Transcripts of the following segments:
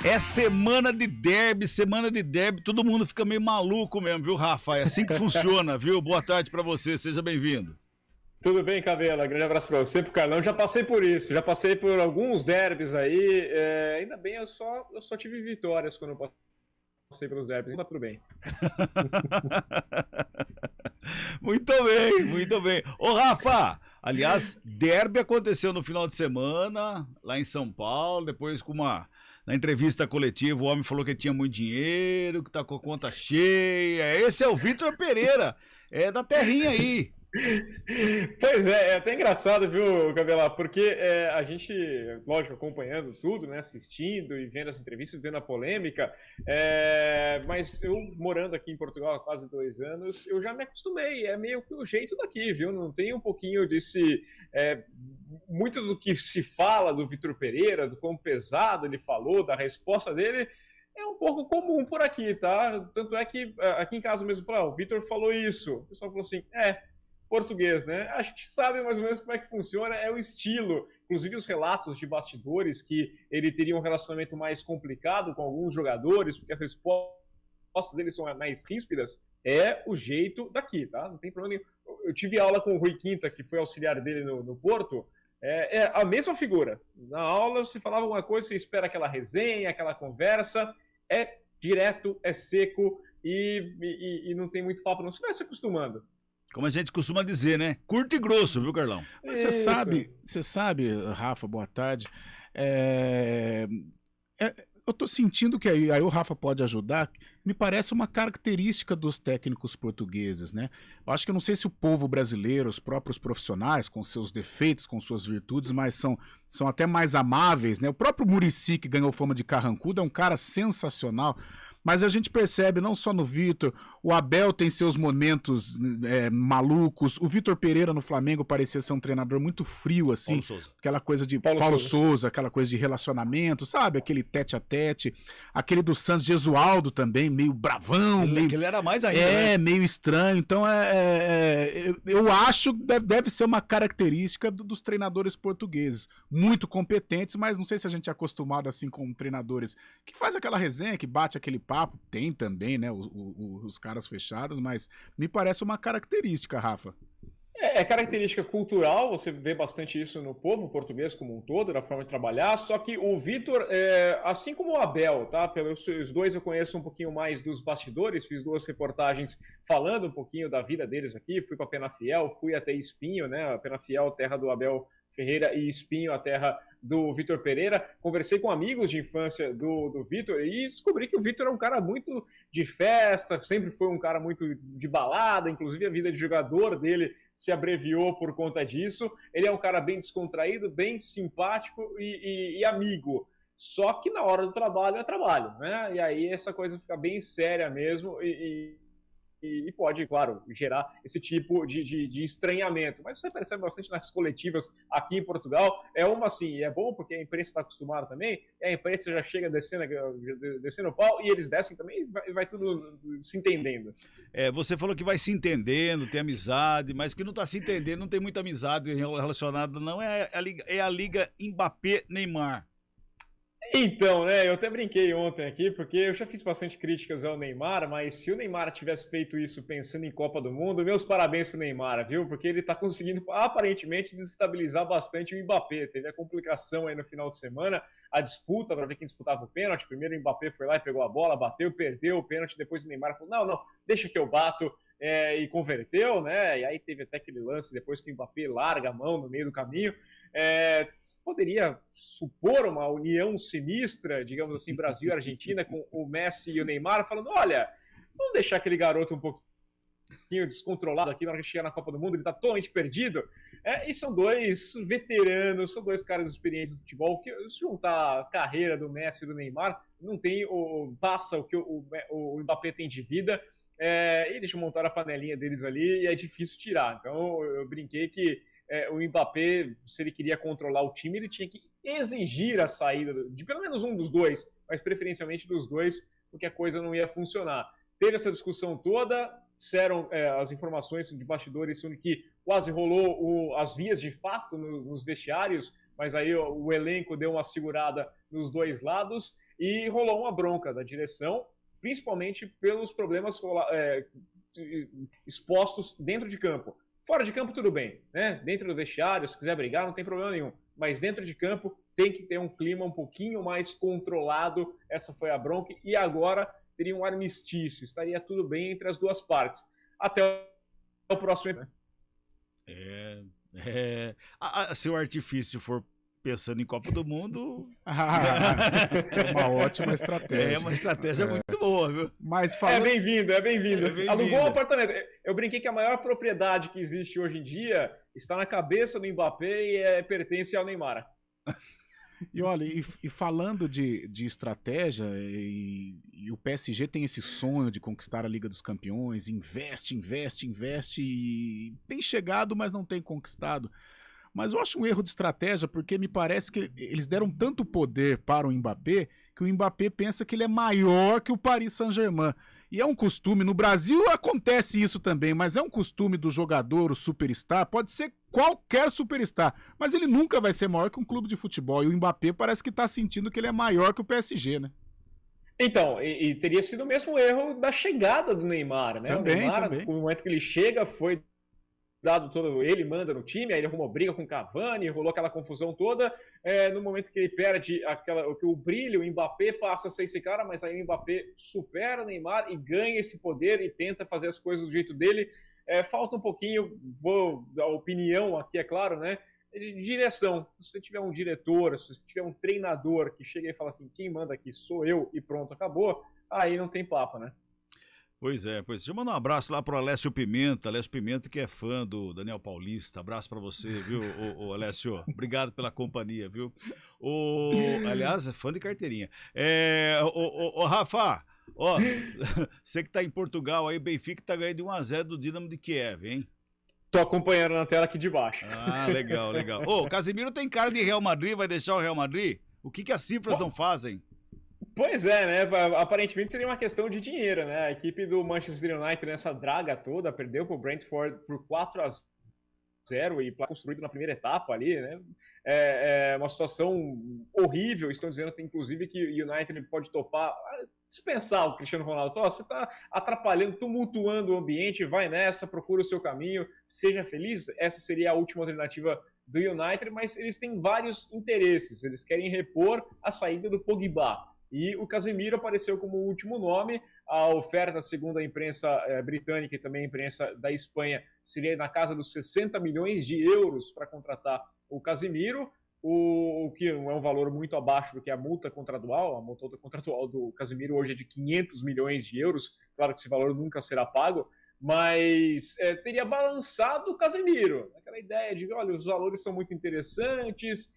É semana de derby, todo mundo fica meio maluco mesmo, viu, Rafa? É assim que funciona, viu? Boa tarde pra você, seja bem-vindo. Tudo bem, Cabela? Grande abraço para você, pro Carlão. Já passei por isso, já passei por alguns derbys aí. Ainda bem, eu só tive vitórias quando eu passei pelos derbys. Mas tudo bem. Muito bem, muito bem. Ô, Rafa, aliás, derby aconteceu no final de semana, lá em São Paulo, depois na entrevista coletiva, o homem falou que tinha muito dinheiro, que tá com a conta cheia. Esse é o Vitor Pereira, é da terrinha aí. Pois é até engraçado, viu, Cabela? Porque a gente, lógico, acompanhando tudo, né, assistindo e vendo as entrevistas, vendo a polêmica, mas eu morando aqui em Portugal há quase 2 anos, eu já me acostumei, é meio que o jeito daqui, viu? Não tem um pouquinho muito do que se fala do Vitor Pereira, do quão pesado ele falou, da resposta dele, é um pouco comum por aqui, tá? Tanto é que aqui em casa mesmo, o Vitor falou isso, o pessoal falou assim, português, né? A gente sabe mais ou menos como é que funciona, é o estilo. Inclusive os relatos de bastidores que ele teria um relacionamento mais complicado com alguns jogadores, porque as respostas deles são mais ríspidas, é o jeito daqui, tá? Não tem problema nenhum. Eu tive aula com o Rui Quinta, que foi auxiliar dele no Porto, é a mesma figura. Na aula, você falava alguma coisa, você espera aquela resenha, aquela conversa, é direto, é seco e não tem muito papo, não. Você vai se acostumando. Como a gente costuma dizer, né? Curto e grosso, viu, Carlão? Mas você sabe, Rafa, boa tarde. Eu tô sentindo que aí o Rafa pode ajudar. Me parece uma característica dos técnicos portugueses, né? Eu acho que eu não sei se o povo brasileiro, os próprios profissionais, com seus defeitos, com suas virtudes, mas são até mais amáveis, né? O próprio Muricy, que ganhou fama de carrancudo, é um cara sensacional. Mas a gente percebe, não só no Vitor, o Abel tem seus momentos malucos, o Vitor Pereira no Flamengo parecia ser um treinador muito frio, assim, Paulo Souza. aquela coisa de Paulo Souza, aquela coisa de relacionamento, sabe? Aquele tete a tete, aquele do Santos Gesualdo também, meio bravão, ele era mais ainda, né? Meio estranho, então eu acho que deve ser uma característica dos treinadores portugueses, muito competentes, mas não sei se a gente é acostumado assim com treinadores que faz aquela resenha, que bate aquele papo, tem também, né, os caras fechados, mas me parece uma característica, Rafa. É característica cultural, você vê bastante isso no povo português como um todo, na forma de trabalhar, só que o Vitor, assim como o Abel, tá? Pelos dois eu conheço um pouquinho mais dos bastidores, fiz 2 reportagens falando um pouquinho da vida deles aqui, fui para Penafiel, fui até Espinho, né? Penafiel, terra do Abel Ferreira, e Espinho, a terra do Vitor Pereira. Conversei com amigos de infância do Vitor e descobri que o Vitor é um cara muito de festa, sempre foi um cara muito de balada, inclusive a vida de jogador dele se abreviou por conta disso. Ele é um cara bem descontraído, bem simpático e amigo. Só que na hora do trabalho é trabalho, né? E aí essa coisa fica bem séria mesmo e pode, claro, gerar esse tipo de estranhamento. Mas você percebe bastante nas coletivas aqui em Portugal. É uma assim, é bom porque a imprensa está acostumada também, a imprensa já chega descendo o pau e eles descem também e vai tudo se entendendo. Você falou que vai se entendendo, tem amizade, mas que não está se entendendo, não tem muita amizade relacionada, não, é a Liga Mbappé-Neymar. Então, né, eu até brinquei ontem aqui, porque eu já fiz bastante críticas ao Neymar, mas se o Neymar tivesse feito isso pensando em Copa do Mundo, meus parabéns pro Neymar, viu? Porque ele tá conseguindo, aparentemente, desestabilizar bastante o Mbappé. Teve a complicação aí no final de semana, a disputa para ver quem disputava o pênalti. Primeiro o Mbappé foi lá e pegou a bola, bateu, perdeu o pênalti, depois o Neymar falou, não, deixa que eu bato, e converteu, né? E aí teve até aquele lance depois que o Mbappé larga a mão no meio do caminho. Poderia supor uma união sinistra, digamos assim, Brasil e Argentina, com o Messi e o Neymar, falando, olha, vamos deixar aquele garoto um pouquinho descontrolado aqui na hora que chegar na Copa do Mundo, ele tá totalmente perdido. E são 2 veteranos, são 2 caras experientes do futebol, que se juntar a carreira do Messi e do Neymar, não tem, passa o que o Mbappé tem de vida, eles montaram a panelinha deles ali e é difícil tirar. Então eu brinquei que o Mbappé, se ele queria controlar o time, ele tinha que exigir a saída de pelo menos um dos dois, mas preferencialmente dos dois, porque a coisa não ia funcionar. Teve essa discussão toda, disseram as informações de bastidores sendo que quase rolou as vias de fato nos vestiários, mas aí o elenco deu uma segurada nos 2 lados. e rolou uma bronca da direção, principalmente pelos problemas expostos dentro de campo. Fora de campo, tudo bem, né? Dentro do vestiário, se quiser brigar, não tem problema nenhum. Mas dentro de campo, tem que ter um clima um pouquinho mais controlado. Essa foi a bronca. E agora teria um armistício. Estaria tudo bem entre as duas partes. Até o próximo. Se o artifício for pensando em Copa do Mundo... É uma ótima estratégia. É uma estratégia muito boa, viu? Mas falando... É bem-vindo. Alugou um apartamento. Eu brinquei que a maior propriedade que existe hoje em dia está na cabeça do Mbappé e pertence ao Neymar. E olha, e falando de estratégia, e o PSG tem esse sonho de conquistar a Liga dos Campeões, investe, e tem chegado, mas não tem conquistado. Mas eu acho um erro de estratégia, porque me parece que eles deram tanto poder para o Mbappé, que o Mbappé pensa que ele é maior que o Paris Saint-Germain. E é um costume, no Brasil acontece isso também, mas é um costume do jogador, o superstar, pode ser qualquer superstar, mas ele nunca vai ser maior que um clube de futebol. E o Mbappé parece que está sentindo que ele é maior que o PSG, né? Então, e teria sido o mesmo erro da chegada do Neymar, né? Também, o Neymar, também. no momento que ele chega, foi dado todo, ele manda no time, aí ele arrumou briga com o Cavani, rolou aquela confusão toda, no momento que ele perde o brilho, o Mbappé passa a ser esse cara, mas aí o Mbappé supera o Neymar e ganha esse poder e tenta fazer as coisas do jeito dele. Falta um pouquinho, vou dar opinião aqui, é claro, né, de direção. Se você tiver um diretor, se você tiver um treinador que chega e fala assim, quem manda aqui sou eu e pronto, acabou, aí não tem papo, né? Pois é. Deixa eu mandar um abraço lá pro Alessio Pimenta que é fã do Daniel Paulista. Abraço pra você, viu, o Alessio? Obrigado pela companhia, viu? Aliás, é fã de carteirinha. Rafa, ó, você que tá em Portugal aí, o Benfica tá ganhando de 1-0 do Dinamo de Kiev, hein? Tô acompanhando na tela aqui de baixo. Ah, legal. O Casemiro tem cara de Real Madrid, vai deixar o Real Madrid? O que as cifras não fazem? Pois é, né? Aparentemente seria uma questão de dinheiro, né? A equipe do Manchester United nessa draga toda perdeu para o Brentford por 4-0 e construído na primeira etapa ali, né? É uma situação horrível. Estão dizendo, inclusive, que o United pode topar, dispensar o Cristiano Ronaldo. Fala, você está atrapalhando, tumultuando o ambiente, vai nessa, procura o seu caminho, seja feliz. Essa seria a última alternativa do United, mas eles têm vários interesses. Eles querem repor a saída do Pogba. E o Casemiro apareceu como o último nome. A oferta, segundo a imprensa britânica e também a imprensa da Espanha, seria na casa dos 60 milhões de euros para contratar o Casemiro, o que não é um valor muito abaixo do que a multa contratual. A multa contratual do Casemiro hoje é de 500 milhões de euros. Claro que esse valor nunca será pago, mas teria balançado o Casemiro. Aquela ideia de, olha, os valores são muito interessantes,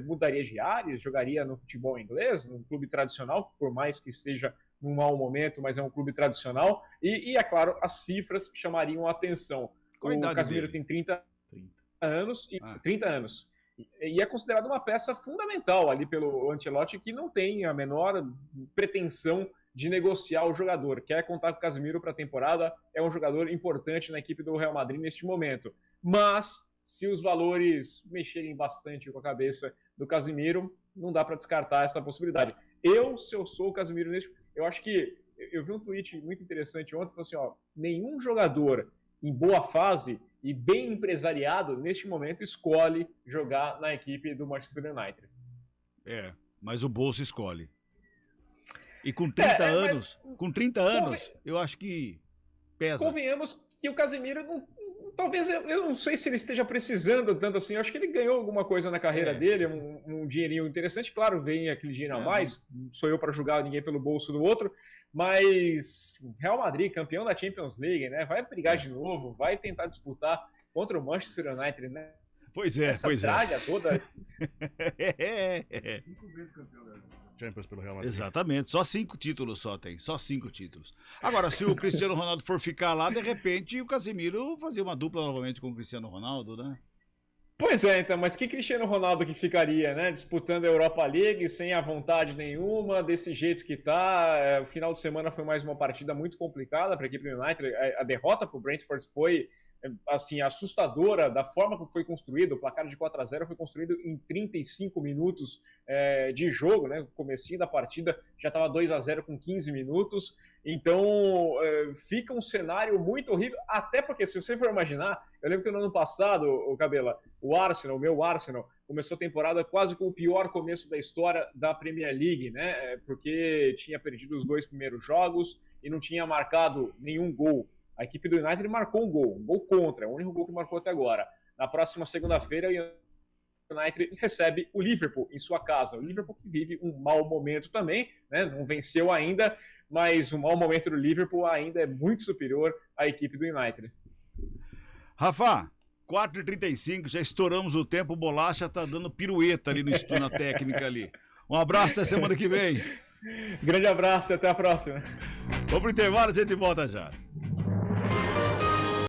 mudaria de áreas, jogaria no futebol inglês, num clube tradicional, por mais que esteja num mau momento, mas é um clube tradicional, e é claro, as cifras chamariam a atenção. Qual a idade o Casemiro dele? tem 30 anos, 30 anos, e é considerado uma peça fundamental ali pelo Ancelotti, que não tem a menor pretensão de negociar o jogador, quer contar com o Casemiro para a temporada, é um jogador importante na equipe do Real Madrid neste momento, mas se os valores mexerem bastante com a cabeça do Casemiro, não dá para descartar essa possibilidade. Se eu sou o Casemiro eu acho que eu vi um tweet muito interessante ontem, falou assim, ó, nenhum jogador em boa fase e bem empresariado neste momento escolhe jogar na equipe do Manchester United. Mas o bolso escolhe. E com 30 anos, eu acho que pesa. Convenhamos que o Casemiro talvez, eu não sei se ele esteja precisando tanto assim, eu acho que ele ganhou alguma coisa na carreira dele, um dinheirinho interessante, claro, vem aquele dinheiro a mais, não sou eu para julgar ninguém pelo bolso do outro, mas Real Madrid, campeão da Champions League, né, vai brigar de novo, vai tentar disputar contra o Manchester United, né? Pois é. Draga toda. 5 vezes campeão da Champions pelo Real Madrid. Exatamente, só 5 títulos só 5 títulos. Agora, se o Cristiano Ronaldo for ficar lá, de repente o Casemiro fazia uma dupla novamente com o Cristiano Ronaldo, né? Pois é, então, mas que Cristiano Ronaldo que ficaria, né? Disputando a Europa League sem a vontade nenhuma, desse jeito que tá. O final de semana foi mais uma partida muito complicada para a equipe do United. A derrota para o Brentford foi assim, assustadora da forma como foi construído. O placar de 4-0 foi construído em 35 minutos de jogo, né? O comecinho da partida já estava 2-0 com 15 minutos. Então, fica um cenário muito horrível, até porque, se você for imaginar, eu lembro que no ano passado, o Cabela, o meu Arsenal, começou a temporada quase com o pior começo da história da Premier League, né? Porque tinha perdido os 2 primeiros jogos e não tinha marcado nenhum gol. A equipe do United marcou um gol contra, é o único gol que marcou até agora. Na próxima segunda-feira, o United recebe o Liverpool em sua casa. O Liverpool que vive um mau momento também, né? Não venceu ainda, mas o mau momento do Liverpool ainda é muito superior à equipe do United. Rafa, 4h35, já estouramos o tempo, o Bolacha tá dando pirueta ali no estúdio, na técnica ali. Um abraço, até semana que vem. Grande abraço e até a próxima. Vamos pro intervalo, a gente volta já.